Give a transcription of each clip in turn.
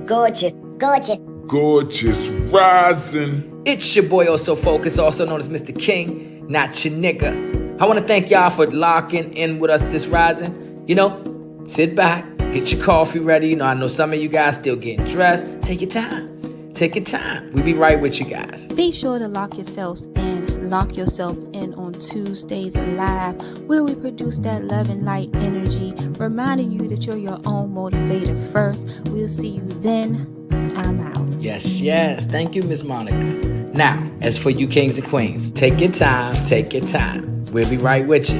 Gorgeous, gorgeous, gorgeous rising. It's your boy Oso Focused, also known as Mr. King, not your nigga. I want to thank y'all for locking in with us this rising. You know, sit back, get your coffee ready. You know, I know some of you guys still getting dressed. Take your time. Take your time. We'll be right with you guys. Be sure to lock yourself in on Tuesdays Live, where we produce that love and light energy, reminding you that you're your own motivator first. We'll see you then. I'm out. Yes. Thank you, Miss Monica. Now, as for you kings and queens, take your time. We'll be right with you.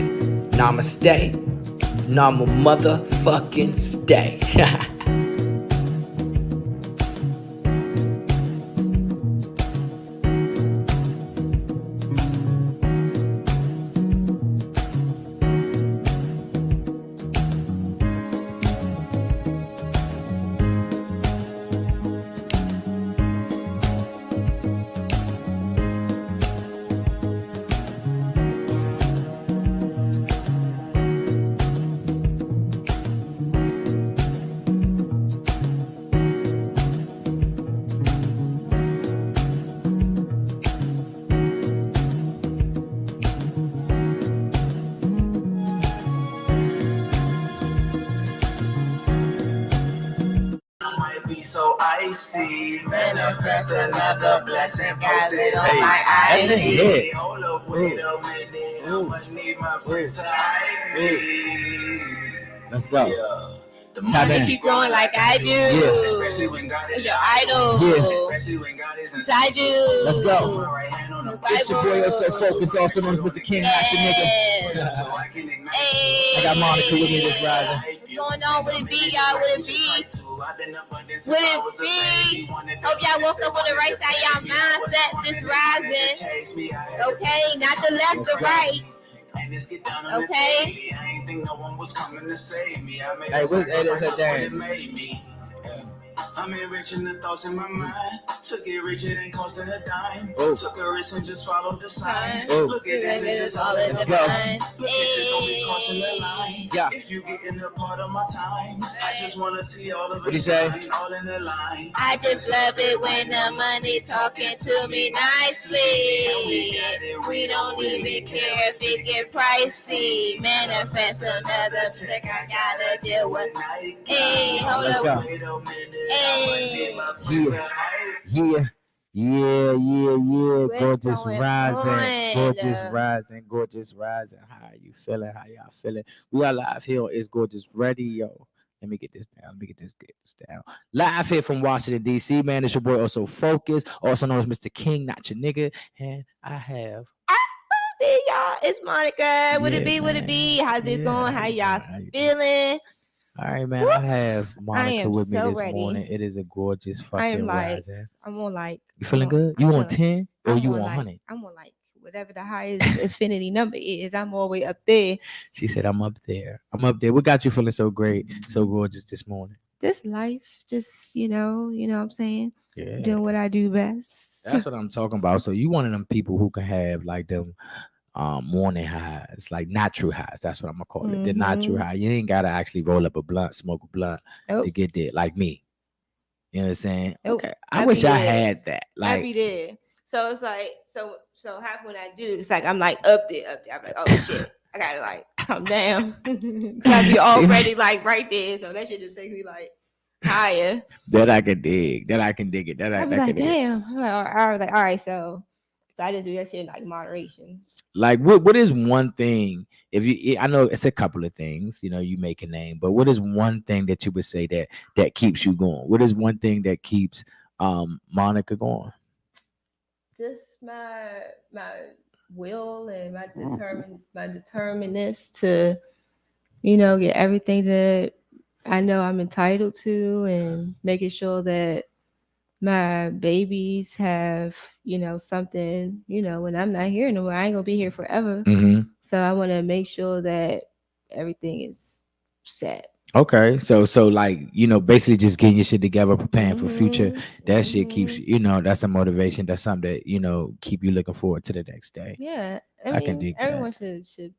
Namaste. Nama motherfucking stay. So icy, manifest another blessing, post it on my IG. Hold up, wait a minute, how much need my friends to hype me? Let's go. Yeah. The money keep growing like I do. Yeah. Especially when God is your idol. Yeah. Especially when God is inside you. Let's go. It's your boy Oso Focused, also known as Mr. King, not your nigga. I got Monica with me this rising. What's going on? Would it be, y'all? Would it be? Hope y'all woke up on the right side of y'all mindset this rising. Okay, not the left, the right. Okay. Hey, what's that dance? I'm enriching the thoughts in my mind. To get rich, it ain't costing a dime. Took a risk and just followed the signs. Look at this, it's just all in the mind. Look, it's just gonna be crossing the line. Yeah. If you get in a part of my time, I just wanna see all of it. What you say? All in the line. I just love it when the money talking to me nicely. We don't even care if it get pricey. Manifest another check I gotta deal with. Hey, hold Let's up. go. Hey. Yeah. What's Gorgeous going rising. Gorgeous rising. How are you feeling? How y'all feeling? We are live here on It's Gorgeous Radio. Let me get this down. Live here from Washington, D.C., man. It's your boy Oso Focused, also known as Mr. King, not your nigga. And I have... Hey, y'all, it's Monica. Would it man. be? How's it going? How y'all feeling? All right, man. I have Monica with me so this ready. morning. It is a gorgeous I fucking am like, rising. I'm on like. You feeling good? You want 10 or you want 100? I'm on like whatever the highest infinity number is. I'm all the way up there. She said, I'm up there. What got you feeling so great, so gorgeous this morning? Just life. Just, you know what I'm saying? Yeah. Doing what I do best. That's what I'm talking about. So you one of them people who can have like them morning highs, like natural highs. That's what I'm gonna call it. The natural high. You ain't gotta actually roll up a blunt, smoke a blunt to get there, like me. You know what I'm saying? Okay. I wish I had that. Like, I be there. So it's like, so how when I do, it's like I'm like up there. I'm like, oh shit, I gotta like calm down. Cause I be already like right there. So that shit just take me like higher. That I can dig. That I can dig it. I'm like, damn. I was like, all right, so I just do that shit in like moderation. Like, what is one thing? I know it's a couple of things. You know, you make a name, but what is one thing that you would say that keeps you going? What is one thing that keeps Monica going? Just my will and my determinedness to, get everything that I know I'm entitled to, and making sure that my babies have, something, when I'm not here anymore. I ain't gonna be here forever. Mm-hmm. So I want to make sure that everything is set. Okay, so like basically just getting your shit together, preparing for future. That shit keeps that's a motivation. That's something that keep you looking forward to the next day. Yeah, I I can mean, dig everyone that. should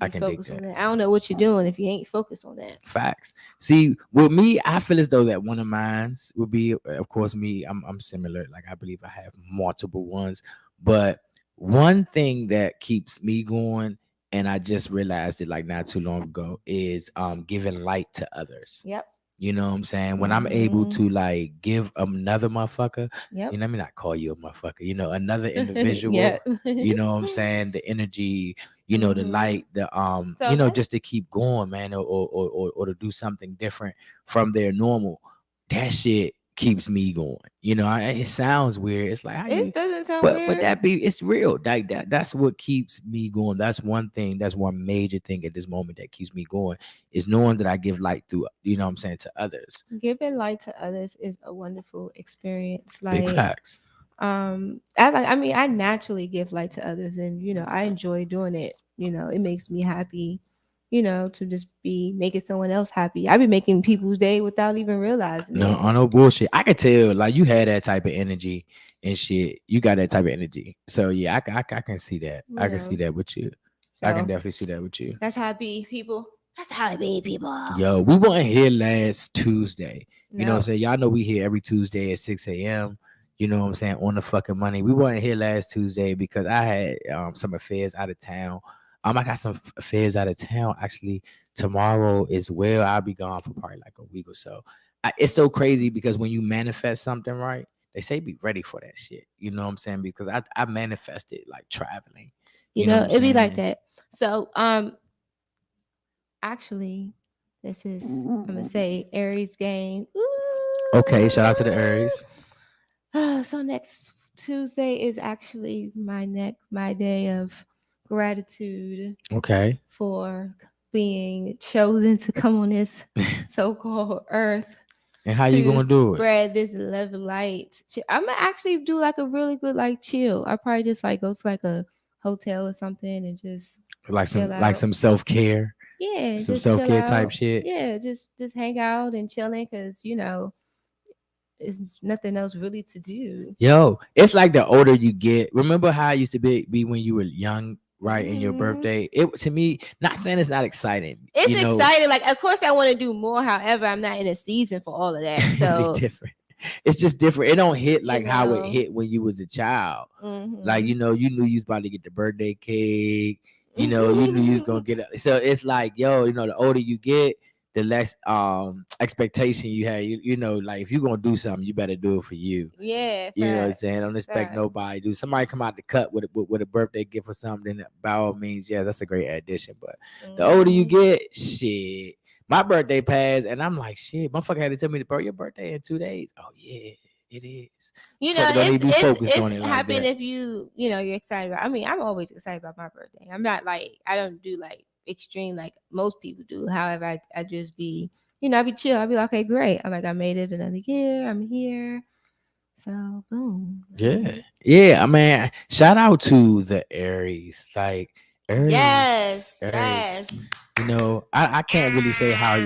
I be can dig focused on that. that. I don't know what you're doing if you ain't focused on that. Facts. See, with me, I feel as though that one of mines would be, of course, me. I'm similar. Like I believe I have multiple ones, but one thing that keeps me going, and I just realized it like not too long ago, is giving light to others. Yep. You know what I'm saying? When I'm able to like give another motherfucker, Yep. let me not call you a motherfucker, another individual, Yeah. you know what I'm saying? The energy, the light, the It's okay. just to keep going, man, or to do something different from their normal. That shit keeps me going. It sounds weird. It's like how you It doesn't sound but weird. it's real. Like that's what keeps me going. That's one thing. That's one major thing at this moment that keeps me going is knowing that I give light through, what I'm saying, to others. Giving light to others is a wonderful experience. Big Like, facts. I mean, I naturally give light to others, and I enjoy doing it. It makes me happy. To just be making someone else happy. I be making people's day without even realizing No, it. on no bullshit. I could tell, like you had that type of energy and shit. You got that type of energy. So yeah, I can see that. I can see that with you. I can So definitely see that with you. that's how I be, people. That's how I be, people. Yo, we weren't here last Tuesday. You know what I'm No. saying? Y'all know we here every Tuesday at 6 a.m. You know what I'm saying? On the fucking money. We weren't here last Tuesday because I had some affairs out of town. I got some affairs out of town actually tomorrow as well. I'll be gone for probably like a week or so. It's so crazy because when you manifest something, right? They say be ready for that shit. You know what I'm saying? Because I manifested like traveling. You know what I'm It'd be like saying? that. So, actually, this is I'm gonna say Aries game. Okay, shout out to the Aries. So next Tuesday is actually my day of gratitude Okay. for being chosen to come on this so-called earth And how you to gonna do it? spread this love of light. I'm gonna actually do like a really good like chill. I probably just like go to like a hotel or something and just Like chill like out. some self-care, Yeah, some just chill self-care type out. shit. Yeah, just hang out and chilling because it's nothing else really to do. Yo, it's like the older you get. Remember how it used to be when you were young, right? In your Mhm. birthday. It to me, not saying it's not exciting. It's exciting. Like, of course, I want to do more. However, I'm not in a season for all of that. It'd be So, different. It's just different. It don't hit you like how it know, hit when you was a child. Like, hmm you knew you was about to get the birthday cake. You knew you was gonna get it. So it's like, yo, the older you get, the less expectation you have. Like if you're gonna do something, you better do it for you. yeah, You know what I'm fact, saying? Don't expect fact. nobody. Do somebody come out the cut with a birthday gift or something? By all means, yeah, that's a great addition. But the older you Mhm. get, shit. My birthday passed, and I'm like, shit. Motherfucker had to tell me to bro, your birthday in 2 days. Oh yeah, it is. Fucker don't It's even be focused on it's it like happen that. if you're excited about. I mean, I'm always excited about my birthday. I'm not like I don't do like extreme like most people do. However, I just be I be chill. I be like, okay, great. I'm like I made it another year. I'm here. So boom. Yeah, yeah. I mean, shout out to the Aries. Like Yes, Aries. yes. I can't really say how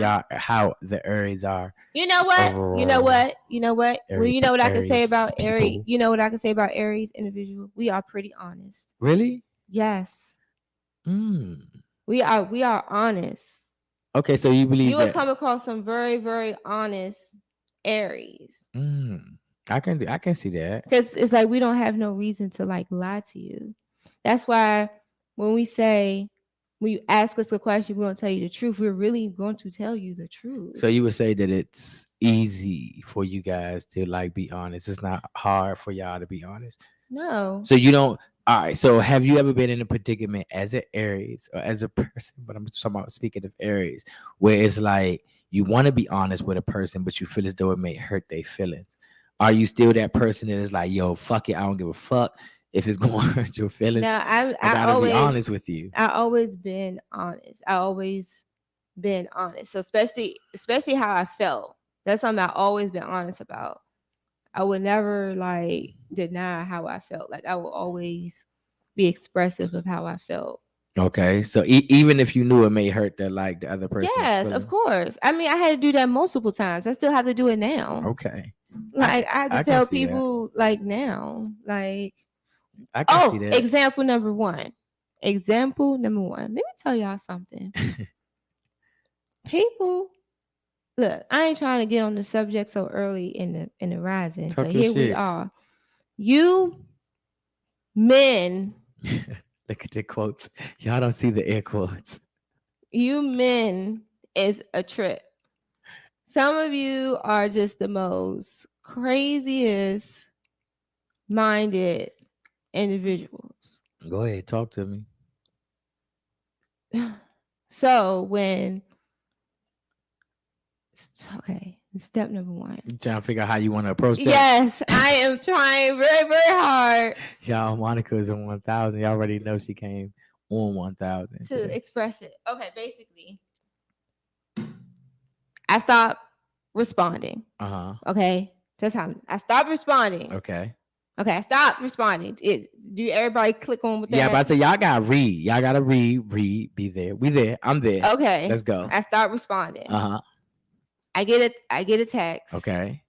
the Aries are You know what? You know overall. what? You know what? Well, Aries, you know what I can say Aries about Aries. people. You know what I can say about Aries individual. We are pretty honest. Really? Yes, Mm. we are honest. Okay, so you You believe will that? come across some very very honest Aries Mm. I can see that. because it's like we don't have no reason to like lie to you. That's why when we say when you ask us a question, we won't tell you the truth. We're really going to tell you the truth. So you would say that it's easy for you guys to like be honest. It's not hard for y'all to be honest. No, So you don't. All right. So have you ever been in a predicament as an Aries or as a person? But I'm talking about speaking of Aries, where it's like you want to be honest with a person, but you feel as though it may hurt their feelings. Are you still that person that is like, yo, fuck it, I don't give a fuck if it's going to hurt your no. feelings? I I gotta be always honest with you. I always been honest. I always been honest. So especially how I felt. That's something I always been honest about. I would never like deny how I felt. Like I will always be expressive of how I felt. Okay, so even if you knew it may hurt the other person. Yes, of course. I mean, I had to do that multiple times. I still have to do it now. Okay. Like I have to I can tell see that. people like now. Like, I can see that. example number one. Example number one. Let me tell y'all something. People, look, I ain't trying to get on the subject so early in the rising, Talk but your here we shit. are. You men, Look at the quotes. Y'all don't see the air quotes. you men is a trip. Some of you are just the most craziest minded individuals. Go ahead, talk to me. So step number one. You trying to figure out how you want to approach that? Yes, I am trying very, very hard. Y'all, Monica is on 1,000. Y'all already know she came on 1,000 to express it. Okay, basically, I stopped responding. Okay, that's how I stopped responding. Okay, I stopped responding. Do everybody click on with that? Yeah, but I said y'all gotta read. Y'all gotta read. Be there. We there. I'm there. Okay, let's go. I stopped responding. I get a text. Okay.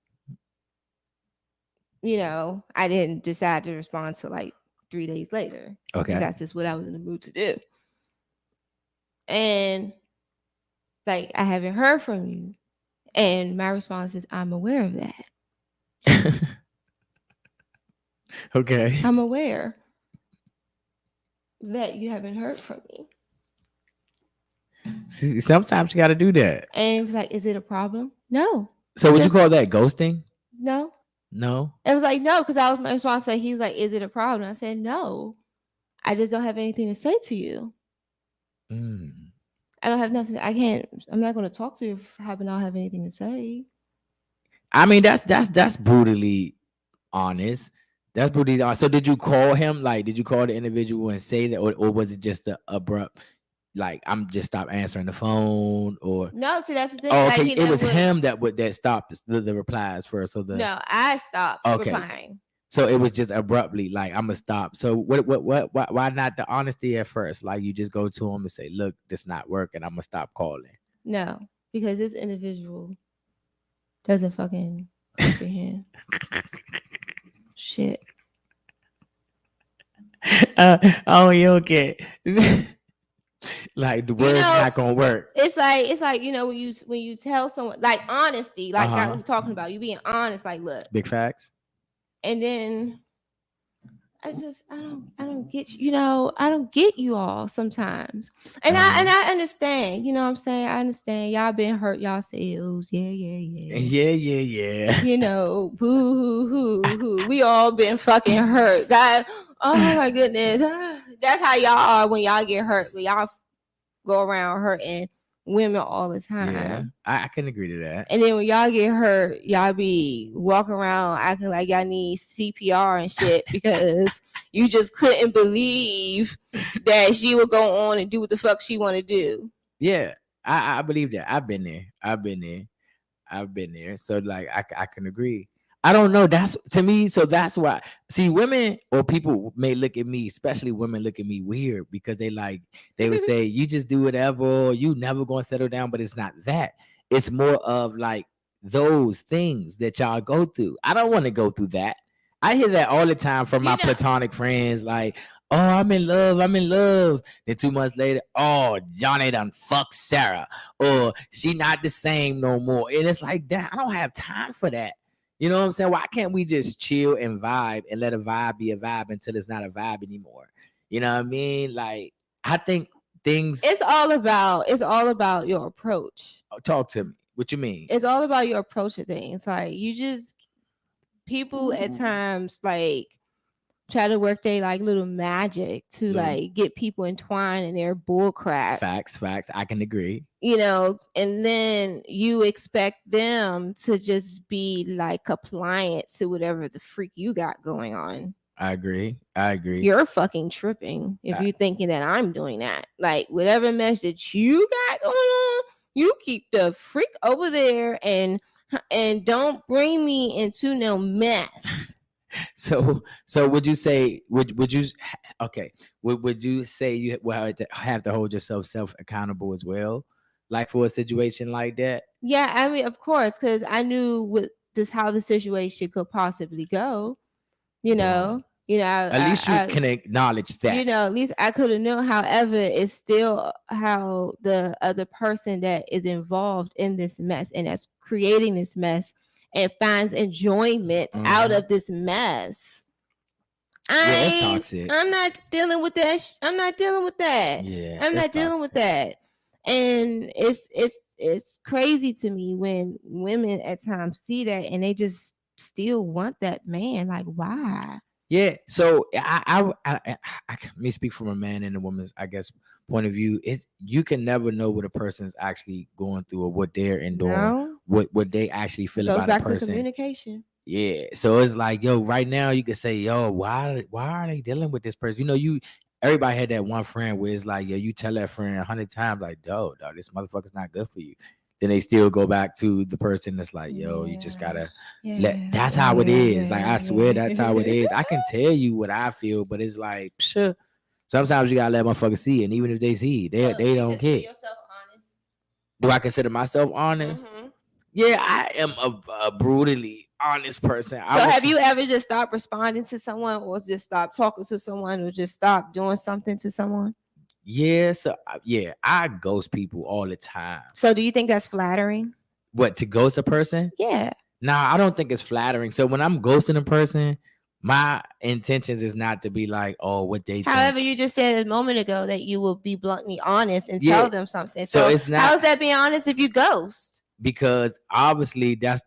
You know, I didn't decide to respond till like 3 days later. Okay. That's just what I was in the mood to do. And like, I haven't heard from you. And my response is, I'm aware of that. Okay. I'm aware that you haven't heard from me. See, sometimes you got to do that. And it was like, is it a problem? No. So would you call that ghosting? No. No. It was like, no, because I was my response. So he's like, is it a problem? I said, no. I just don't have anything to say to you. I don't have nothing. I'm not going to talk to you if I not have anything to say. I mean, that's brutally honest. That's brutally honest. So did you call him? Like, did you call the individual and say that, or was it just an abrupt, like, I'm just stop answering the phone? Or no, see, that's the thing. Oh, okay, like, it was him that stopped the replies first. So no, I stopped replying. So it was just abruptly, like, I'm gonna stop. So why not the honesty at first? Like, you just go to him and say, look, this not working. I'm gonna stop calling. No, because this individual doesn't fucking comprehend shit. Oh, you okay? Like, the words not gonna work. It's like you know, when you tell someone, like, honesty, like that we're talking about, you being honest, like, look, big facts. And then I don't get you know, I don't get you all sometimes. And I understand, you know what I'm saying? I understand y'all been hurt yourselves. Yeah. You know, boo hoo. We all been fucking hurt. God, oh my goodness. That's how y'all are when y'all get hurt. When y'all go around hurting women all the time. Yeah, I can agree to that. And then when y'all get hurt, y'all be walking around acting like y'all need CPR and shit because you just couldn't believe that she would go on and do what the fuck she want to do. Yeah, I believe that. I've been there. So, like, I can agree. I don't know. That's to me. So that's why. See, women or people may look at me, especially women, look at me weird because they would say, "You just do whatever. You never gonna settle down." But it's not that. It's more of like those things that y'all go through. I don't want to go through that. I hear that all the time from my platonic friends. Like, oh, I'm in love. Then 2 months later, oh, Johnny done fucked Sarah, or she not the same no more. And it's like that. I don't have time for that. You know what I'm saying? Why can't we just chill and vibe and let a vibe be a vibe until it's not a vibe anymore? You know what I mean? Like, I think things. It's all about your approach. Talk to me. What you mean? It's all about your approach to things. Like, people at times like try to work their like little magic to like get people entwined in their bull crap. Facts. I can agree. You know, and then you expect them to just be like compliant to whatever the freak you got going on. I agree. You're fucking tripping if you're thinking that I'm doing that. Like, whatever mess that you got going on, you keep the freak over there and don't bring me into no mess. So would you say would you okay would you say you will have to hold yourself self accountable as well, like for a situation like that? Yeah, I mean, of course, because I knew what just how the situation could possibly go. You know, At least you can acknowledge that. at least I could have known. However, it's still how the other person that is involved in this mess and that's creating this mess and finds enjoyment out of this mess. It's toxic. I'm not dealing with that. I'm not dealing with that. Yeah, I'm not dealing with that. And it's crazy to me when women at times see that and they just still want that man. Like, why? Yeah, so I may speak from a man and a woman's, I guess, point of view. Is you can never know what a person's actually going through or what they're enduring, what they actually feel about a person. Goes back to communication. Yeah, so it's like, yo, right now you can say, yo, why are they dealing with this person? Everybody had that one friend where it's like, yo, you tell that friend 100 times, like, dog, this motherfucker's not good for you. Then they still go back to the person that's like, yo, you just gotta that's how it is. Like, I swear that's how it is. I can tell you what I feel, but it's like, sure. Sometimes you gotta let motherfuckers see it. And even if they see it, they don't care. Yourself honest. Do I consider myself honest? Mm-hmm. Yeah, I am a brutally honest person. So have you ever just stopped responding to someone or just stopped talking to someone or just stopped doing something to someone? Yeah, so I ghost people all the time. So do you think that's flattering? What, to ghost a person? Yeah. Nah, I don't think it's flattering. So when I'm ghosting a person, my intentions is not to be like, oh, what they However, think. you just said a moment ago that you will be bluntly honest and tell them something. So it's not. How is that being honest if you ghost? Because obviously that's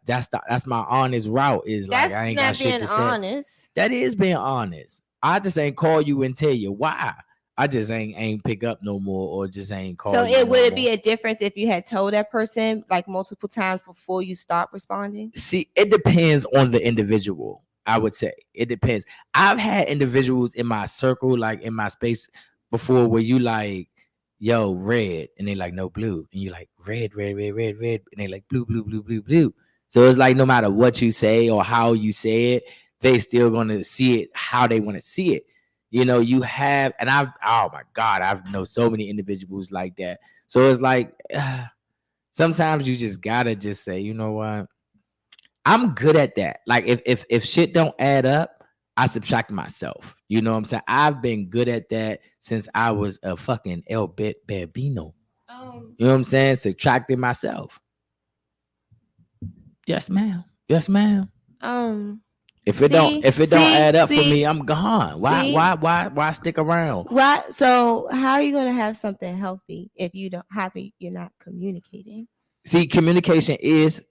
my honest route. Is like, I ain't got shit to say. Honest. That is being honest. I just ain't call you and tell you why. I just ain't pick up no more, or just ain't call. So would it be a difference if you had told that person like multiple times before you stop responding? See, it depends on the individual. I would say it depends. I've had individuals in my circle, like in my space before, where you like, yo, red, and they like, no, blue, and you like, red, and they like, blue. So it's like, no matter what you say or how you say it, they still gonna see it how they want to see it. You have, and oh my God, I've known so many individuals like that. So it's like, sometimes you just gotta just say, you know what? I'm good at that. Like if shit don't add up, I subtract myself. You know what I'm saying? I've been good at that since I was a fucking El Bambino. You know what I'm saying? Subtracting myself. Yes, ma'am. If it don't add up for me, I'm gone. Why stick around? Why? So how are you gonna have something healthy if you're not communicating? See, communication is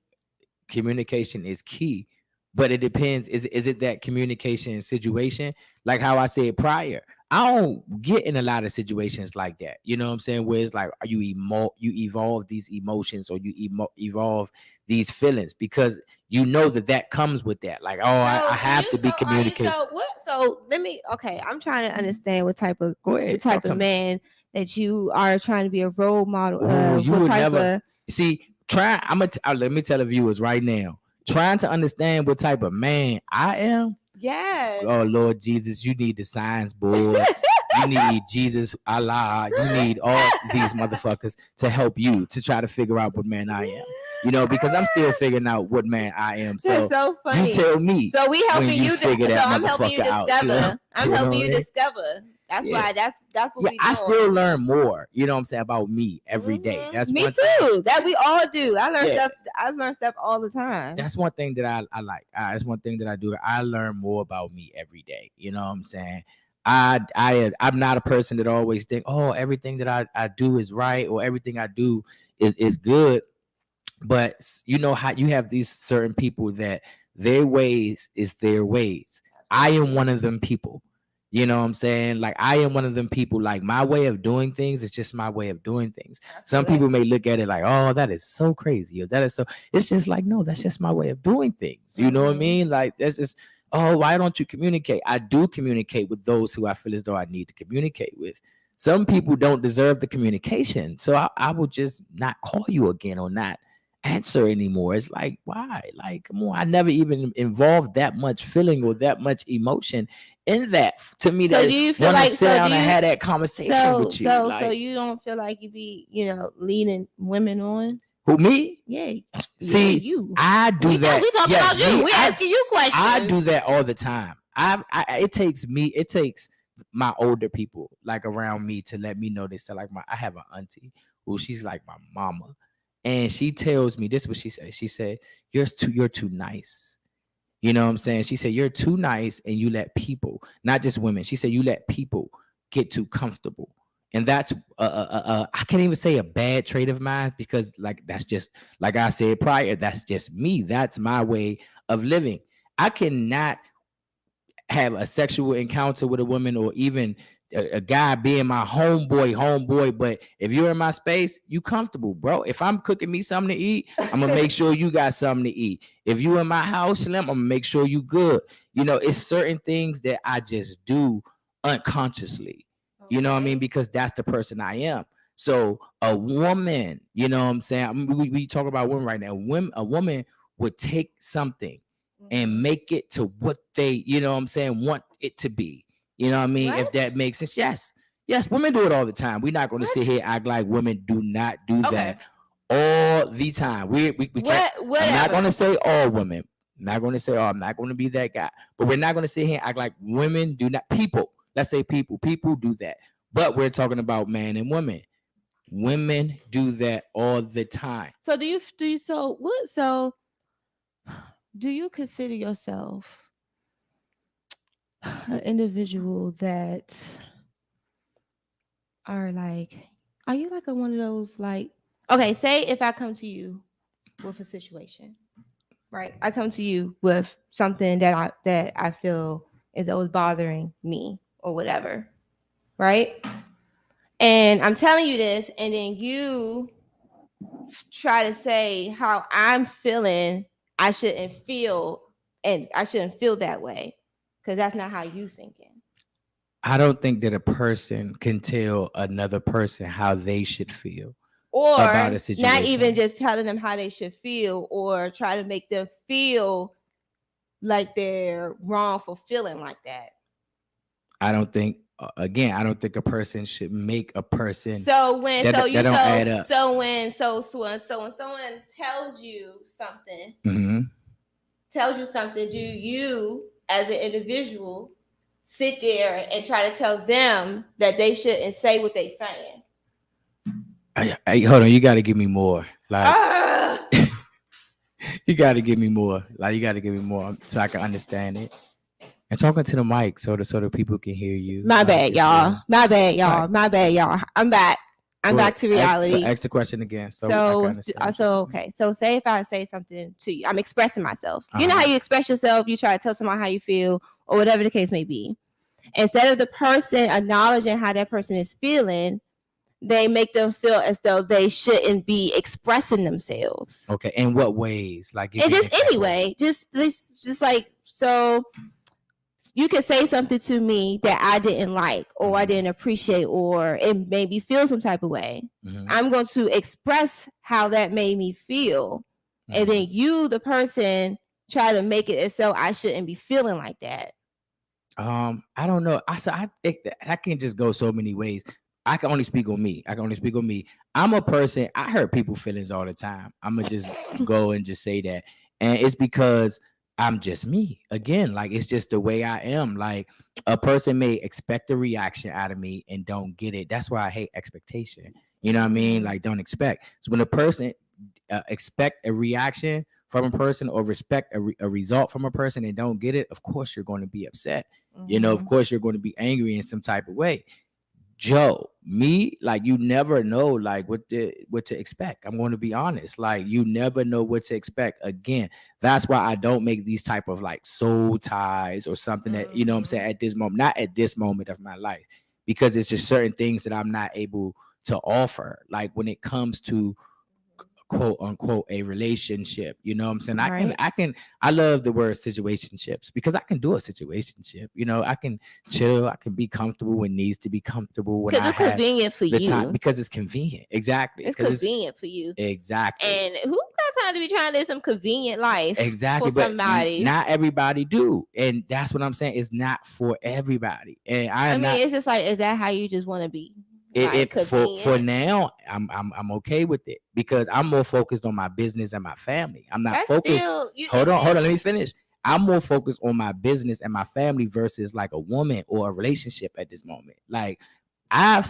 key, but it depends. Is it that communication situation? Like how I said prior, I don't get in a lot of situations like that. You know what I'm saying? Where it's like, you evolve these emotions, or you evolve these feelings, because that comes with that. Like, I have to be communicating. So let me. Okay, I'm trying to understand what type of man that you are trying to be a role model. You would never see. Let me tell the viewers right now. Trying to understand what type of man I am. Yeah. Oh Lord Jesus, you need the science board. You need Jesus, Allah. You need all these motherfuckers to help you to try to figure out what man I am. Because I'm still figuring out what man I am. So, that's so funny. You tell me. So we helping you. I'm helping you discover. I'm helping you discover. That's why. That's what we do. I still learn more. You know what I'm saying, about me every day. That's me too. That we all do. I learn stuff. I learn stuff all the time. That's one thing that I like. That's one thing that I do. I learn more about me every day. You know what I'm saying? I'm not a person that always think, everything that I do is right, or everything I do is good. But you know how you have these certain people that their ways is their ways. I am one of them people. You know what I'm saying? Like, I am one of them people. Like, my way of doing things is just my way of doing things. Some people may look at it like, oh, that is so crazy, or that is so. It's just like, no, that's just my way of doing things. You know what I mean? Like, that's just, why don't you communicate? I do communicate with those who I feel as though I need to communicate with. Some people don't deserve the communication, so I will just not call you again, or not answer anymore. It's like, why? Like, come on, I never even involved that much feeling or that much emotion in that. To me, So that do you feel want to like sit down and have that conversation with you. So Like, you don't feel like you be, leading women on? who, me? Yeah. See, you. I do that. We talking about you. me, We asking you questions. I do that all the time. It takes my older people like around me to let me know this. So like I have an auntie who she's like my mama, and she tells me this is what she said. She said, you're too nice. You know what I'm saying? She said, you're too nice and you let people, not just women. She said, you let people get too comfortable. And that's I can't even say a bad trait of mine, because like that's just, like I said prior, that's just me. That's my way of living. I cannot have a sexual encounter with a woman, or even a guy being my homeboy. But if you're in my space, you comfortable, bro. If I'm cooking me something to eat, I'm gonna make sure you got something to eat. If you in my house, Slim, I'm gonna make sure you good. It's certain things that I just do unconsciously. You know what I mean? Because that's the person I am. So a woman, you know what I'm saying? We talk about women right now. A woman would take something and make it to what they, you know what I'm saying, want it to be. You know what I mean? What? If that makes sense. Yes, women do it all the time. We're not going to sit here and act like women do not do that all the time. We can't. I'm not going to say all women. I'm not going to say, I'm not going to be that guy. But we're not going to sit here and act like women do not. People, let's say people do that. But we're talking about man and woman. Women do that all the time. So do you consider yourself an individual that are you like one of those, like, okay, say if I come to you with a situation, right? I come to you with something that I feel is always bothering me or whatever, right? And I'm telling you this, and then you try to say how I'm feeling. I shouldn't feel that way, because that's not how you thinking. I don't think that a person can tell another person how they should feel, or about a situation. Not even just telling them how they should feel, or try to make them feel like they're wrong for feeling like that. I don't think a person should make a person. So when that don't add up. So when someone tells you something, do you as an individual sit there and try to tell them that they shouldn't say what they're saying? Hold on, you got to give me more. Like, you got to give me more. Like, you got to give me more so I can understand it. And talking to the mic so the people can hear you. My bad, y'all. My bad, y'all. I'm back. I'm back to reality. So ask the question again. So say if I say something to you, I'm expressing myself. You know how you express yourself? You try to tell someone how you feel or whatever the case may be. Instead of the person acknowledging how that person is feeling, they make them feel as though they shouldn't be expressing themselves. Okay. In what ways? Like, and just anyway, just like, so you can say something to me that I didn't like, or I didn't appreciate, or it made me feel some type of way. I'm going to express how that made me feel. And then you, the person, try to make it as though I shouldn't be feeling like that. I don't know. I can just go so many ways. I can only speak on me. I'm a person, I hurt people's feelings all the time. I'm going to just go and just say that. And it's because I'm just me. Again, like, it's just the way I am. Like, a person may expect a reaction out of me and don't get it. That's why I hate expectation. You know what I mean? Like, don't expect. So when a person expect a reaction from a person, or respect a result from a person and don't get it, of course you're going to be upset. Of course you're going to be angry in some type of way. Joe, me, like, you never know, like, what to expect. I'm going to be honest. Like, you never know what to expect. Again, that's why I don't make these type of like soul ties or something that, you know what I'm saying, at this moment, not at this moment of my life, because it's just certain things that I'm not able to offer. Like, when it comes to quote unquote a relationship, you know what I'm saying? I love the word situationships, because I can do a situationship. I can chill, I can be comfortable when needs to be comfortable, when it's convenient for you. Because it's convenient. Exactly. It's convenient for you. Exactly. And who got got time to be trying to live some convenient life. Exactly, for but somebody. not everybody do, and that's what I'm saying. It's not for everybody, and I mean, it's just like, is that how you just want to be? For now, I'm okay with it because I'm more focused on my business and my family. I'm not focused. Hold on, let me finish. I'm more focused on my business and my family versus like a woman or a relationship at this moment. Like I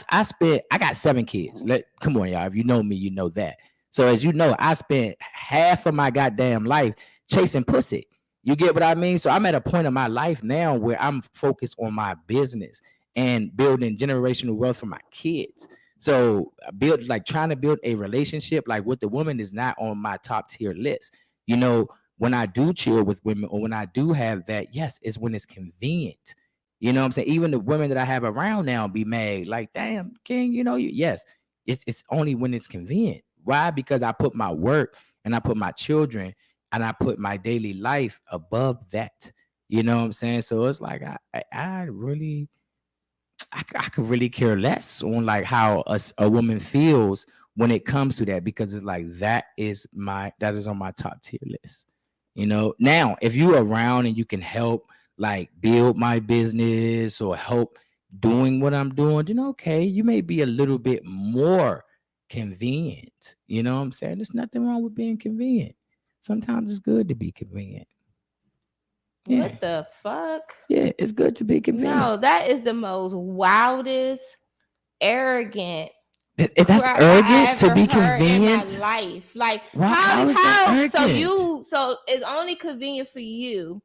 got 7 kids. Come on, y'all. If you know me, you know that. So as you know, I spent half of my goddamn life chasing pussy. You get what I mean? So I'm at a point in my life now where I'm focused on my business and building generational wealth for my kids. So trying to build a relationship like with the woman is not on my top tier list. You know, when I do chill with women or when I do have that, yes, it's when it's convenient. You know what I'm saying? Even the women that I have around now be mad, like, damn, King, yes, it's only when it's convenient. Why? Because I put my work and I put my children and I put my daily life above that. You know what I'm saying? So it's like I could really care less on like how a woman feels when it comes to that, because it's like that is on my top tier list. Now if you're around and you can help like build my business or help doing what I'm doing, okay, you may be a little bit more convenient. You know what I'm saying? There's nothing wrong with being convenient. Sometimes it's good to be convenient. Yeah. What the fuck? Yeah, it's good to be convenient. No, that is the most wildest, arrogant. That's arrogant to be convenient in my life. Like how is that arrogant? So it's only convenient for you.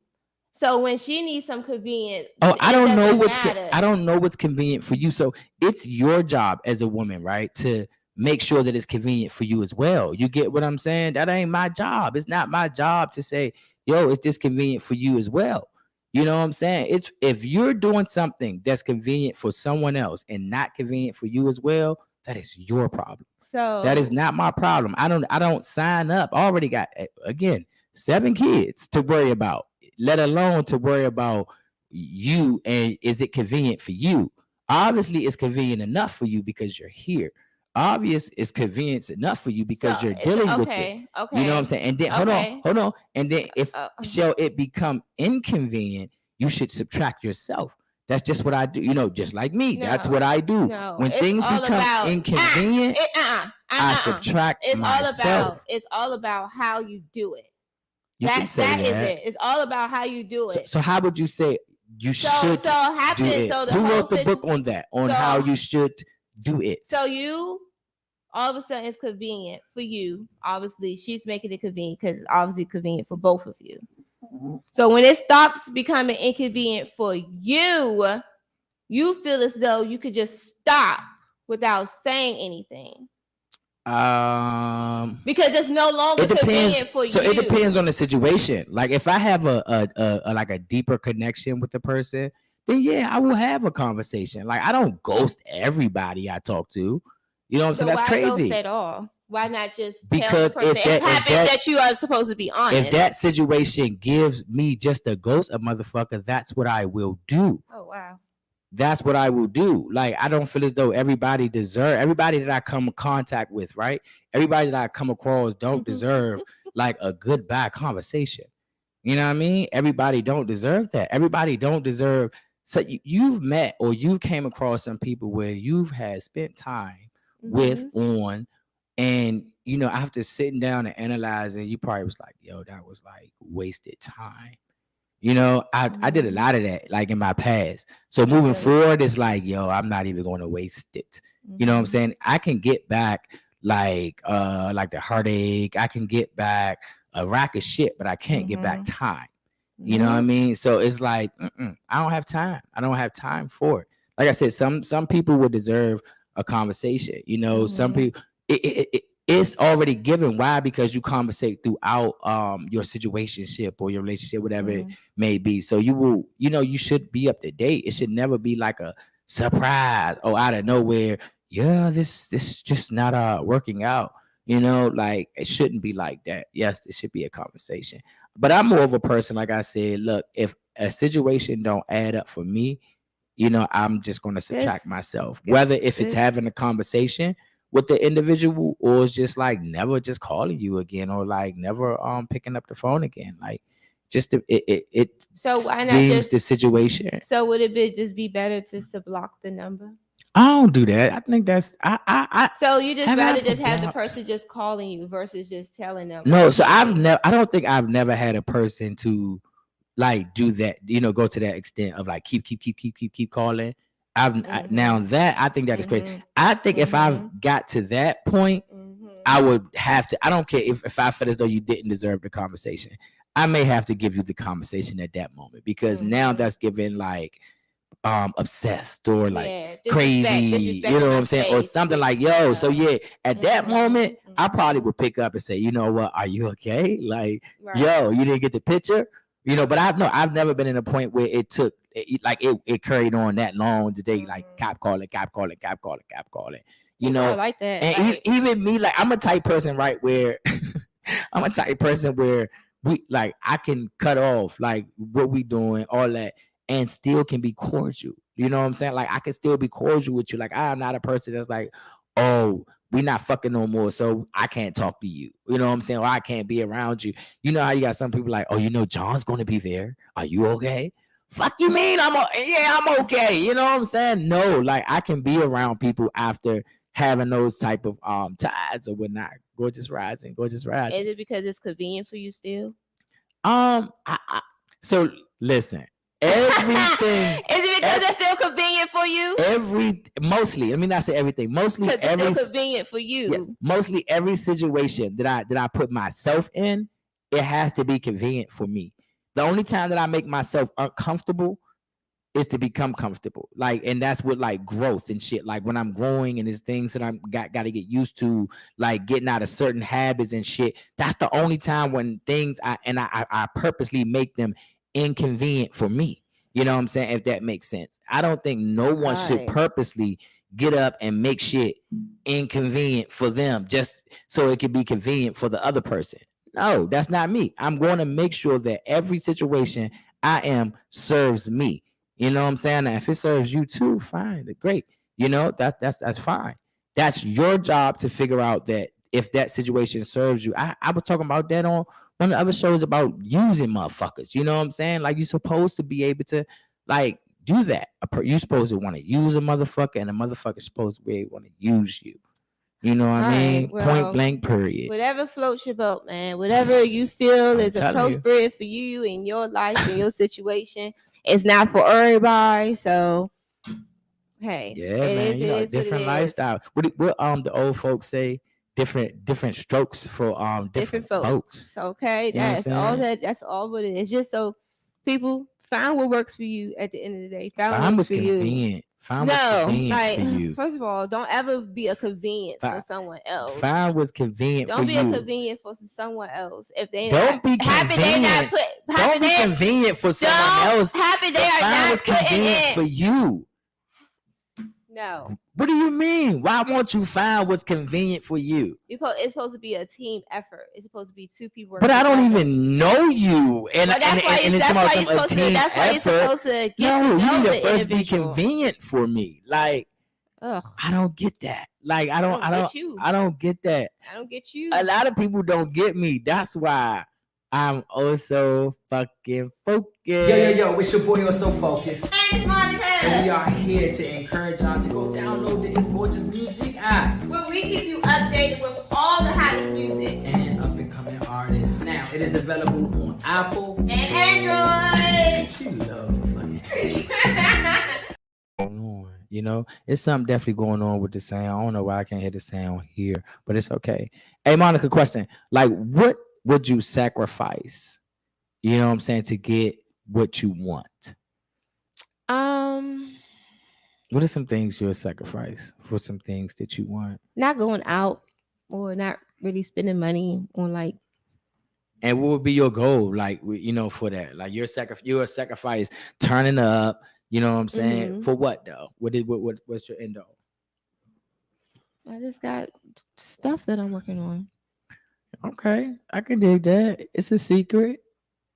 So when she needs some convenience, I don't know what's convenient for you. So it's your job as a woman, right, to make sure that it's convenient for you as well. You get what I'm saying? That ain't my job. It's not my job to say, yo, it's this convenient for you as well. You know what I'm saying? It's if you're doing something that's convenient for someone else and not convenient for you as well, that is your problem. So that is not my problem. I don't sign up. I already got, again, 7 kids to worry about, let alone to worry about you and is it convenient for you. Obviously it's convenient enough for you because you're here. Obvious it's convenience enough for you because you're dealing with it. Okay. You know what I'm saying? And then hold on. And then if shall it become inconvenient, you should subtract yourself. That's just what I do. Just like me. That's what I do. When things become inconvenient, I subtract myself. It's all about how you do it. That is it. It's all about how you do it. So how would you say you should do it? Who wrote the book on that? On how you should do it? So you, all of a sudden, it's convenient for you. Obviously, she's making it convenient because it's obviously convenient for both of you. So when it stops becoming inconvenient for you, you feel as though you could just stop without saying anything. Because it's no longer convenient for you. So it depends on the situation. Like if I have a deeper connection with the person, then yeah, I will have a conversation. Like I don't ghost everybody I talk to. You know what I'm saying? That's crazy. Ghost at all? Why not just tell the person that you are supposed to be honest? If that situation gives me just a ghost, a motherfucker, that's what I will do. Oh wow. That's what I will do. Like, I don't feel as though everybody that I come in contact with, right? Everybody that I come across don't deserve like a goodbye conversation. You know what I mean? Everybody don't deserve that. Everybody don't deserve. So you've met or you came across some people where you've had spent time with and after sitting down and analyzing, you probably was like, yo, that was like wasted time. I did a lot of that like in my past. So moving forward, it's like, yo, I'm not even going to waste it. You know what I'm saying? I can get back like the heartache. I can get back a rack of shit, but I can't get back time. You know what I mean? So it's like, I don't have time. I don't have time for it. Like I said, some people would deserve a conversation. Some people, it's already given. Why? Because you conversate throughout your situationship or your relationship, whatever it may be. So you will, you should be up to date. It should never be like a surprise or out of nowhere. Yeah, this just not working out. Like it shouldn't be like that. Yes, it should be a conversation. But I'm more of a person, like I said, look, if a situation don't add up for me, I'm just going to subtract myself. Whether if it's having a conversation with the individual, or it's just like never just calling you again, or like never picking up the phone again. Like just it So why not deems just the situation. So would it just be better to block the number? I don't do that. I think that's I So you just have rather I just have the blocked- person just calling you versus just telling them. No, so I don't think I've never had a person to like do that, go to that extent of like keep calling. Now that I think that is crazy. I think if I've got to that point, I would have to. I don't care if I feel as though you didn't deserve the conversation. I may have to give you the conversation at that moment, because now that's giving like obsessed or like crazy, you know what I'm saying, or something like so at that moment I probably would pick up and say, you know what, are you okay? Like, yo, you didn't get the picture, but I've never been in a point where it took it carried on that long today, like cop calling, I like that. And even me, like, I'm a type person, right, where I'm a type person where we like I can cut off like what we doing, all that, and still can be cordial. You know what I'm saying? Like, I can still be cordial with you. Like, I am not a person that's like, oh, we not fucking no more, so I can't talk to you. You know what I'm saying? Or I can't be around you. You know how you got some people like, oh, John's gonna be there. Are you okay? Fuck you mean? I'm okay. You know what I'm saying? No, like, I can be around people after having those type of ties or whatnot. Gorgeous rising. Is it because it's convenient for you still? So listen, everything. Is it because it's still convenient for you? Mostly. Let me not say everything. Mostly it's still convenient for you. Yes, mostly every situation that I put myself in, it has to be convenient for me. The only time that I make myself uncomfortable is to become comfortable. Like, and that's what like growth and shit. Like when I'm growing and there's things that I'm got to get used to, like getting out of certain habits and shit. That's the only time when things I purposely make them inconvenient for me. You know what I'm saying? If that makes sense. I don't think no one should purposely get up and make shit inconvenient for them just so it can be convenient for the other person. No, that's not me. I'm going to make sure that every situation I am serves me. You know what I'm saying? Now, if it serves you too, fine, great. That's fine. That's your job to figure out that if that situation serves you. I was talking about that on one of the other shows about using motherfuckers. You know what I'm saying? Like, you're supposed to be able to like do that. You're supposed to want to use a motherfucker, and a motherfucker's supposed to be able to want to use you. You know what I mean? Well, point blank, period. Whatever floats your boat, man. Whatever you feel is appropriate for you in your life, in your situation. It's not for everybody. So, hey. Man, different lifestyle. What the old folks say? Different strokes for different folks. Okay. That's all what it is. Just so people find what works for you at the end of the day. Find what's convenient. Find what's convenient for you. First of all, don't ever be a convenience for someone else. Find what's convenient for you. Don't be a convenient for someone else. If they don't be convenient. Don't be convenient for someone else. Happy they are find not what's convenient for you. No. What do you mean? Why won't you find what's convenient for you? It's supposed to be a team effort. It's supposed to be two people. But I don't even know you, and that's why you're supposed to get to know you need the to first individual. Be convenient for me. Like, I don't get that. Like, I don't get that. I don't get you. A lot of people don't get me. That's why I'm Oso fucking focused. Yo, it's your boy Oso Focused. And Monica. And we are here to encourage y'all to go download the It's Gorgeous Music app, where we keep you updated with all the hottest music and up and coming artists. Now, it is available on Apple and Android. She love funny. It's something definitely going on with the sound. I don't know why I can't hear the sound here, but it's okay. Hey, Monica, question. Like, what would you sacrifice, you know what I'm saying, to get what you want? What are some things you'll sacrifice for some things that you want? Not going out or not really spending money on like. And what would be your goal, like, for that? Like, your sacrifice turning up, you know what I'm saying? Mm-hmm. For what though? What's your end goal? I just got stuff that I'm working on. Okay, I can dig that. It's a secret.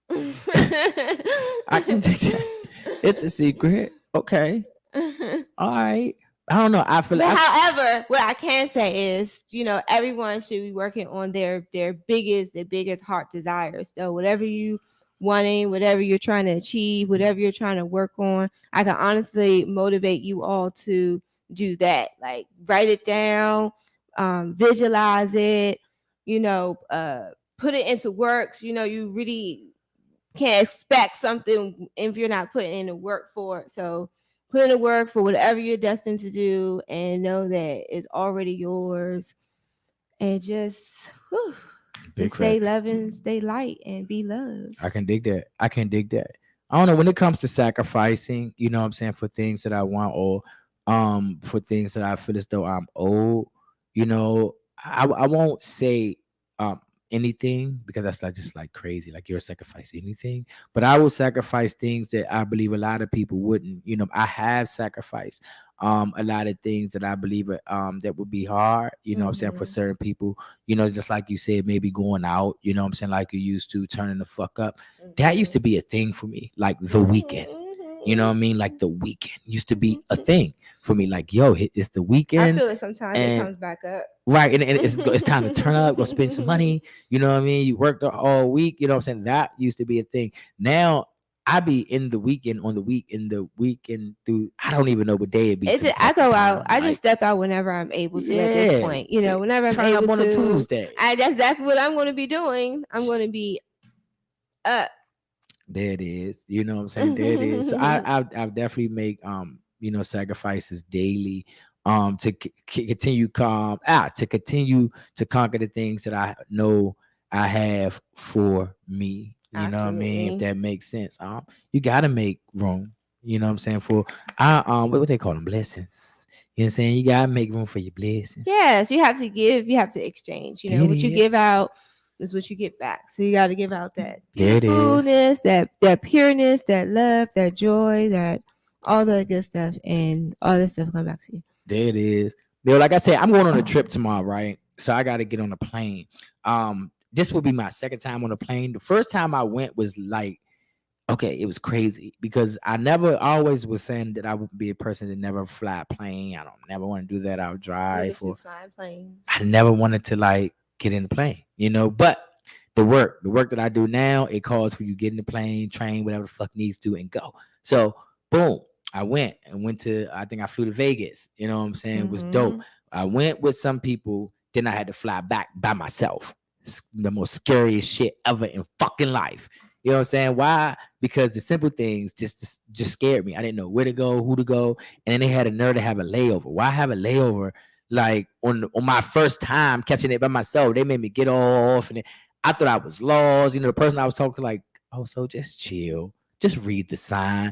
I can dig that. It's a secret. Okay. All right. I don't know. I feel But like however, what I can say is, everyone should be working on their biggest heart desires. So whatever you wanting, whatever you're trying to achieve, whatever you're trying to work on, I can honestly motivate you all to do that. Like write it down, visualize it, put it into works. You really can't expect something if you're not putting in the work for it. So put in the work for whatever you're destined to do and know that it's already yours. And just stay loving, stay light, and be loved. I can dig that. I don't know, when it comes to sacrificing, you know what I'm saying, for things that I want, or for things that I feel as though I'm owed, I won't say anything, because that's like just like crazy, like you're sacrificing anything, but I will sacrifice things that I believe a lot of people wouldn't. I have sacrificed a lot of things that I believe that would be hard, what I'm saying, for certain people, just like you said, maybe going out, what I'm saying, like you used to, turning the fuck up. That used to be a thing for me, like the weekend. You know what I mean? Like the weekend used to be a thing for me. Like, yo, it's the weekend. I feel like sometimes it comes back up. Right. And it's time to turn up, go spend some money. You know what I mean? You worked all week. You know what I'm saying? That used to be a thing. Now I be in the weekend, through, I don't even know what day it be. I go out. I just step out whenever I'm able to at this point. Whenever I'm turn able up on to. a Tuesday. That's exactly what I'm going to be doing. I'm going to be up. There it is. You know what I'm saying? There it is. So I've definitely make sacrifices daily to continue to continue to conquer the things that I know I have for me. You know what I mean? If that makes sense. You gotta make room. You know what I'm saying? For what they call them, blessings. You know what I'm saying? You gotta make room for your blessings. Yes, you have to give, you have to exchange. What you give out is what you get back. So you got to give out that beautifulness, that pureness, that love, that joy, that all the good stuff, and all this stuff come back to you. There it is. Bill, like I said, I'm going on a trip tomorrow, right? So I got to get on a plane. This will be my second time on a plane. The first time I went was like, okay, it was crazy, because I always was saying that I would be a person that never fly a plane. I don't never want to do that. I'll drive. Flying planes. I never wanted to like get in the plane, but the work that I do now, it calls for you get in the plane, train, whatever the fuck needs to, and go. So boom, I went to, I think I flew to Vegas. You know what I'm saying? It was dope. I went with some people, then I had to fly back by myself. It's the most scariest shit ever in fucking life. You know what I'm saying? Why? Because the simple things just scared me. I didn't know where to go, who to go. And then they had a nerve to have a layover. Why have a layover? Like on my first time catching it by myself, they made me get off, and I thought I was lost. The person I was talking like, oh, so just chill, just read the sign.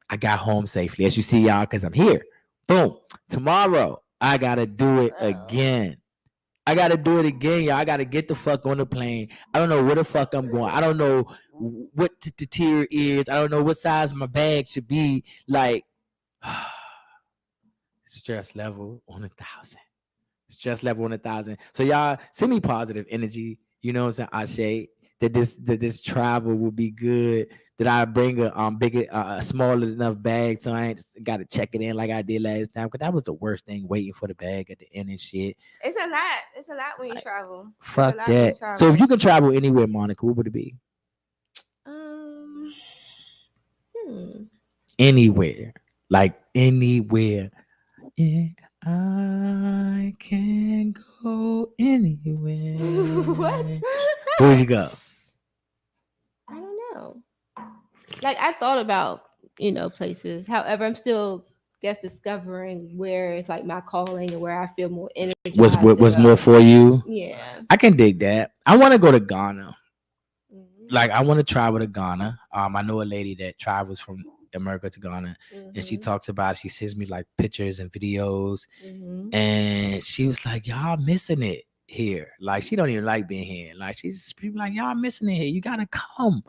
I got home safely, as you see, y'all, because I'm here. Boom. Tomorrow, I gotta do it again. I gotta do it again, y'all. I gotta get the fuck on the plane. I don't know where the fuck I'm going. I don't know what the tier is. I don't know what size my bag should be. Like, stress level on 1,000. Stress level on 1,000. So y'all send me positive energy. You know what I'm saying? Ashe, that this travel will be good. That I bring a smaller enough bag, so I ain't got to check it in like I did last time. Cause that was the worst thing, waiting for the bag at the end and shit. It's a lot. It's a lot when you travel. Fuck that. So if you can travel anywhere, Monica, what would it be? Anywhere, like anywhere. Yeah, I can go anywhere. What? Where would you go? I don't know. Like I thought about, places. However, I'm still discovering where it's like my calling and where I feel more energized. What's more for you? Yeah. I can dig that. I want to go to Ghana. Like I want to travel to Ghana. I know a lady that travels from America to Ghana, and she talks about it. She sends me like pictures and videos, and she was like, y'all missing it here. Like she don't even like being here. Like she's like, y'all missing it here. You gotta come.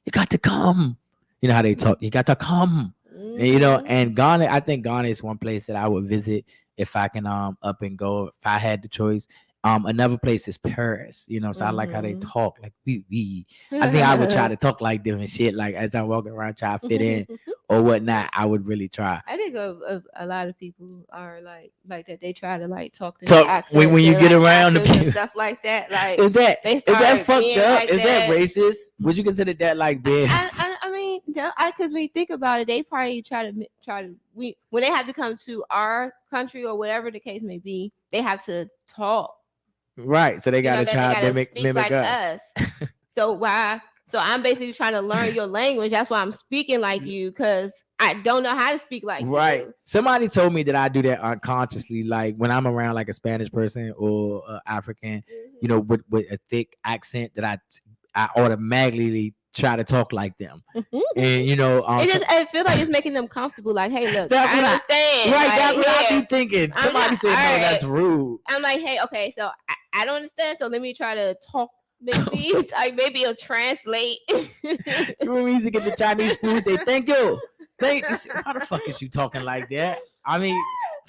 You got to come. You know how they talk. You got to come. And, and Ghana, I think Ghana is one place that I would visit if I can up and go, if I had the choice. Another place is Paris, so I like how they talk, like we. I think I would try to talk like them and shit, like as I'm walking around trying to fit in. or whatnot, I would really try. I think of a lot of people are like that. They try to like talk to Talk- their accents when you and, get like, around the actors and people. stuff like that. Like Is that start fucked being up? like Is that that. racist? Would you consider that like being? I mean, no, because when you think about it, they probably try to when they have to come to our country or whatever the case may be, they have to talk. Right, so they gotta They try to gotta mimic speak like us. So why? So I'm basically trying to learn your language. That's why I'm speaking like you, because I don't know how to speak like Right. you. Somebody told me that I do that unconsciously, like when I'm around like a Spanish person or African, you know, with a thick accent, that I automatically try to talk like them. And you know, I feel like it's making them comfortable. Like, hey, look, that's I what understand. Right, Like, that's what I here. be thinking. I'm Somebody not- said, no, alright. that's rude. I'm like, hey, okay, so I don't understand. So let me try to talk. Maybe like maybe it'll translate. You when we used to get the Chinese food, say thank you. How the fuck is you talking like that? I mean,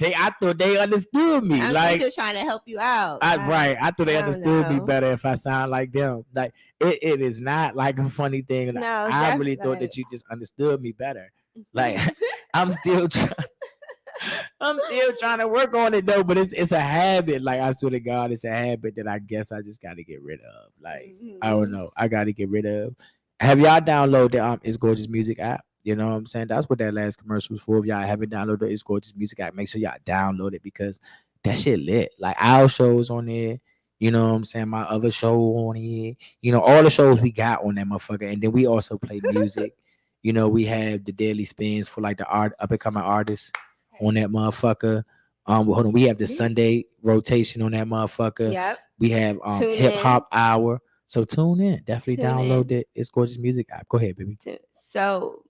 I thought they understood me. I'm like just trying to help you out. I thought they I don't understood me know. better if I sound like them. Like it is not like a funny thing. No, I really thought definitely. that you just understood me better. Like I'm still trying. I'm still trying to work on it though, but it's a habit. Like I swear to God, it's a habit that I guess I just got to get rid of. Like I don't know, I got to get rid of. Have y'all downloaded the It's Gorgeous Music app? You know what I'm saying? That's what that last commercial was for. If y'all haven't downloaded the It's Gorgeous Music app, make sure y'all download it because that shit lit. Like our shows on there. You know what I'm saying? My other show on here. You know, all the shows we got on that motherfucker. And then we also play music. You know, we have the daily spins for like the up and coming artists on that motherfucker. Hold on, we have the Sunday rotation on that motherfucker. Yep. We have hip hop hour. So tune in. Definitely download it. It's Gorgeous Music app. Go ahead, baby. So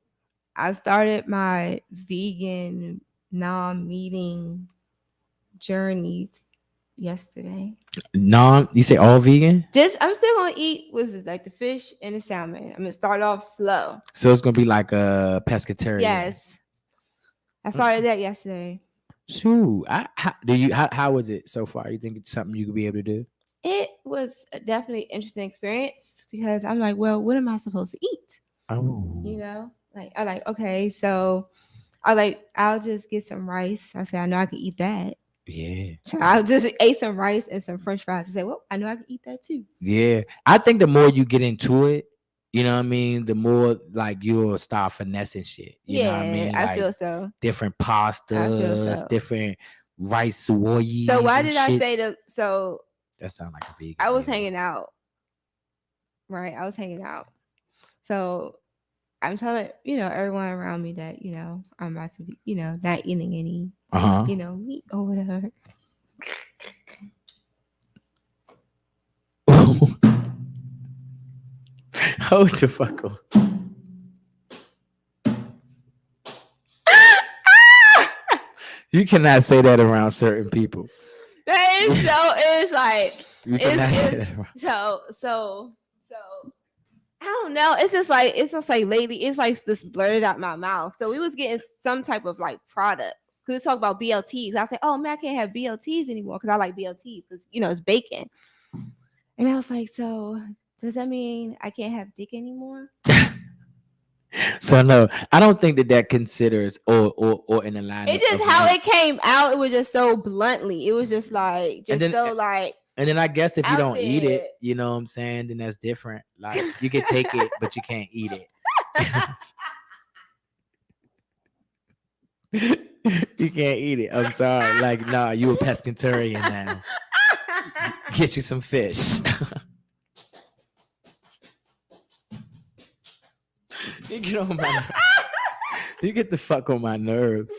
I started my vegan non-meeting journeys yesterday. You say all vegan? I'm still gonna eat like the fish and the salmon. I'm gonna start off slow. So it's gonna be like a pescatarian. Yes. I started that yesterday. Shoot. How was it so far? You think it's something you could be able to do? It was definitely an interesting experience because I'm like, well, what am I supposed to eat? Oh. You know? Like okay, so I'll just get some rice. I said, I know I can eat that. Yeah. I'll just ate some rice and some French fries. I said, well, I know I can eat that too. Yeah. I think the more you get into it, you know what I mean, the more like you'll start finessing shit. You know what I mean? Like, I feel so. Different pastas, different rice soy. So why did I say that? So that sounds like a vegan. I was hanging out. Right. I was hanging out. So I'm telling, everyone around me that, I'm about to be, not eating any, meat or whatever. Hold the fuck on. You cannot say that around certain people. That is so. It's like you cannot say that around. So. I don't know. It's just like lately, it's like this blurted out my mouth. So we was getting some type of like product. We was talking about BLTs. I said, oh man, I can't have BLTs anymore because I like BLTs because it's bacon. And I was like, so does that mean I can't have dick anymore? So no, I don't think that considers or in the line. It just how it came out. It was just so bluntly. It was just like And then I guess if you don't eat it, you know what I'm saying, then that's different. Like you can take it, but you can't eat it. You can't eat it. I'm sorry. Like, nah, you a pescatarian now. Get you some fish. You get on my nerves. You get the fuck on my nerves.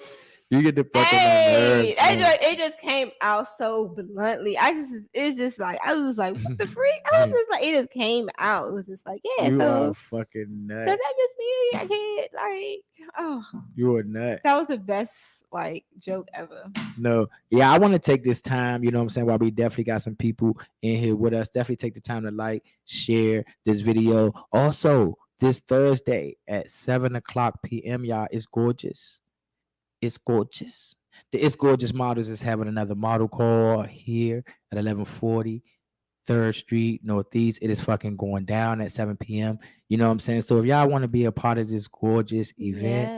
You get the fuck on my nerves. It just came out so bluntly. It's just like I was like, what the freak? I was just like, it just came out. It was just like, yeah. You so are fucking nuts. Does that just mean I can't You are nuts. That was the best joke ever. No, yeah, I want to take this time. You know what I'm saying? While we definitely got some people in here with us, definitely take the time to share this video. Also, this Thursday at 7:00 p.m. y'all, it's gorgeous. It's gorgeous. The It's Gorgeous Models is having another model call here at 1140 3rd Street Northeast. It is fucking going down at 7 p.m. You know what I'm saying? So if y'all want to be a part of this gorgeous event,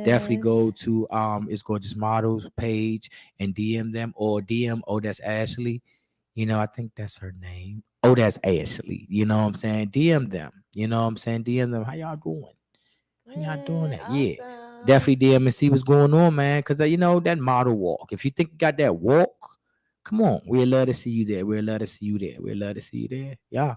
definitely go to It's Gorgeous Models page and DM them, or DM, oh, that's Ashley. You know, I think that's her name. Oh, that's Ashley. You know what I'm saying? DM them. You know what I'm saying? DM them. How y'all doing? How y'all doing that? Awesome. Yeah. Definitely DM and see what's going on, man. Because, you know, that model walk. If you think you got that walk, come on. We'd love to see you there. We'd love to see you there. We'd love to see you there. Yeah.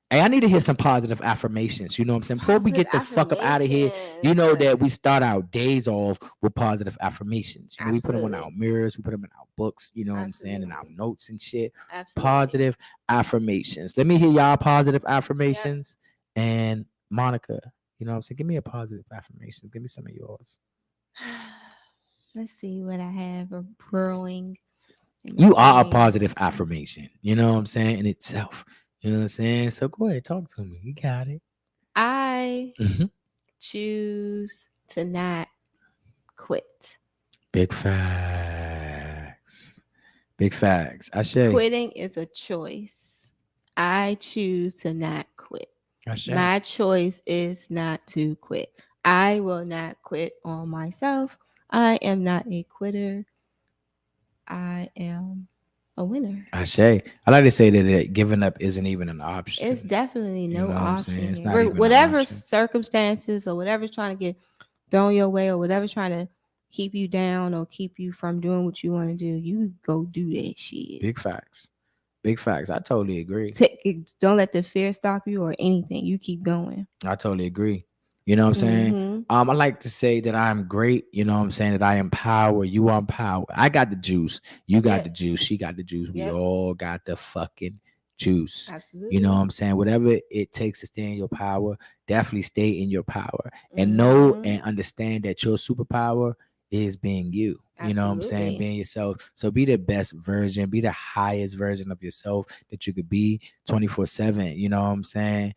Hey, I need to hear some positive affirmations. You know what I'm saying? Before we get the fuck up out of here, you know that we start our days off with positive affirmations. You know, we put them on our mirrors, we put them in our books, you know what I'm saying, in our notes and shit. Positive affirmations. Let me hear y'all positive affirmations. Yep. And Monica, you know what I'm saying? Give me a positive affirmation. Give me some of yours. Let's see what I have brewing. You are a positive affirmation. You know what I'm saying? In itself. You know what I'm saying? So go ahead, talk to me. You got it. I choose to not quit. Big facts. Big facts. I say quitting is a choice. I choose to not quit. My choice is not to quit. I will not quit on myself. I am not a quitter. I am a winner. I like to say that giving up isn't even an option. It's definitely no option. It's not even whatever an option. Circumstances or whatever's trying to get thrown your way or whatever's trying to keep you down or keep you from doing what you want to do, you go do that shit. Big facts. Big facts. I totally agree. Don't let the fear stop you or anything. You keep going. I totally agree. You know what I'm saying? I like to say that I'm great. You know what I'm saying? That I am power. You are power. I got the juice. You got the juice. She got the juice. We all got the fucking juice. Absolutely. You know what I'm saying? Whatever it takes to stay in your power, definitely stay in your power. And know and understand that your superpower is being you. Absolutely. You know what I'm saying? Being yourself. So be the best version. Be the highest version of yourself that you could be 24/7. You know what I'm saying?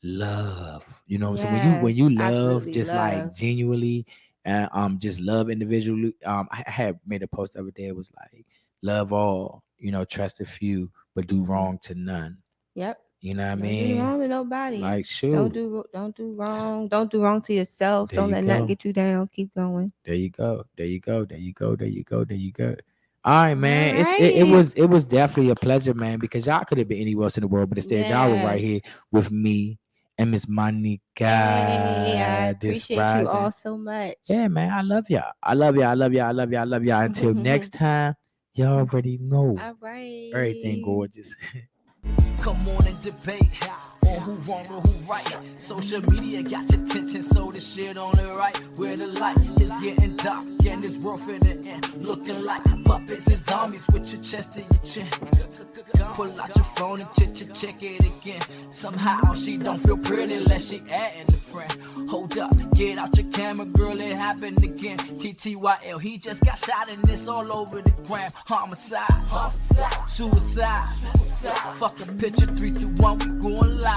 Love, you know what I'm saying? When you love, just like genuinely, and just love individually. I had made a post the other day. It was like, love all, you know, trust a few, but do wrong to none. Yep. You know what I mean? Don't do wrong to nobody. Like, shoot. Don't do wrong. Don't do wrong to yourself. Don't let nothing get you down. Keep going. There you go. There you go. There you go. There you go. There you go. All right, man. It was definitely a pleasure, man, because y'all could have been anywhere else in the world, but instead y'all were right here with me and Miss Monica. Hey, I appreciate you all so much. Yeah, man. I love y'all. I love y'all. I love y'all. I love y'all. I love y'all. Until next time, y'all already know. All right. Everything gorgeous. Come on and debate on who wrong or who right. Social media got your attention, so this shit on the right. Where the light is getting dark and this world finna end. Looking like puppets and zombies with your chest to your chin. Pull out your phone and check it again. Somehow she don't feel pretty unless she adding a friend. Hold up, get out your camera, girl, it happened again. TTYL, he just got shot and it's all over the gram. Homicide, suicide. Fuck a picture, 3, 2, 1, we going live.